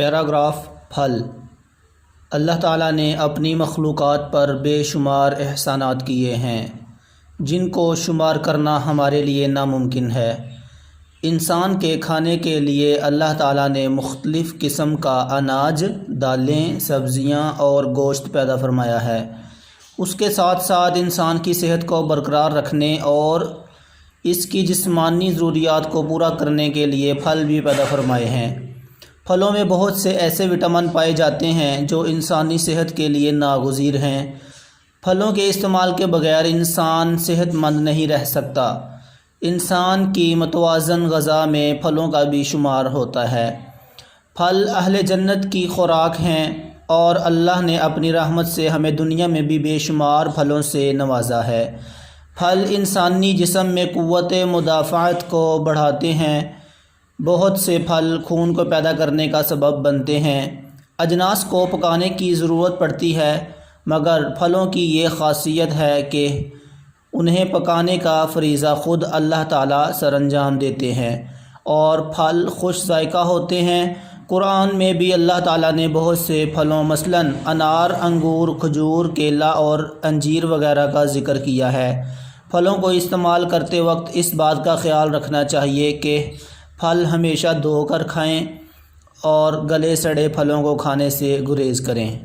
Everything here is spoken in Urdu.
پیراگراف پھل۔ اللہ تعالیٰ نے اپنی مخلوقات پر بے شمار احسانات کیے ہیں جن کو شمار کرنا ہمارے لیے ناممکن ہے۔ انسان کے کھانے کے لیے اللہ تعالیٰ نے مختلف قسم کا اناج، دالیں، سبزیاں اور گوشت پیدا فرمایا ہے۔ اس کے ساتھ ساتھ انسان کی صحت کو برقرار رکھنے اور اس کی جسمانی ضروریات کو پورا کرنے کے لیے پھل بھی پیدا فرمائے ہیں۔ پھلوں میں بہت سے ایسے وٹامن پائے جاتے ہیں جو انسانی صحت کے لیے ناگزیر ہیں۔ پھلوں کے استعمال کے بغیر انسان صحت مند نہیں رہ سکتا۔ انسان کی متوازن غذا میں پھلوں کا بھی شمار ہوتا ہے۔ پھل اہل جنت کی خوراک ہیں اور اللہ نے اپنی رحمت سے ہمیں دنیا میں بھی بے شمار پھلوں سے نوازا ہے۔ پھل انسانی جسم میں قوت مدافعت کو بڑھاتے ہیں۔ بہت سے پھل خون کو پیدا کرنے کا سبب بنتے ہیں۔ اجناس کو پکانے کی ضرورت پڑتی ہے، مگر پھلوں کی یہ خاصیت ہے کہ انہیں پکانے کا فریضہ خود اللہ تعالیٰ سر انجام دیتے ہیں اور پھل خوش ذائقہ ہوتے ہیں۔ قرآن میں بھی اللہ تعالیٰ نے بہت سے پھلوں مثلاً انار، انگور، کھجور، کیلا اور انجیر وغیرہ کا ذکر کیا ہے۔ پھلوں کو استعمال کرتے وقت اس بات کا خیال رکھنا چاہیے کہ پھل ہمیشہ دھو کر کھائیں اور گلے سڑے پھلوں کو کھانے سے گریز کریں۔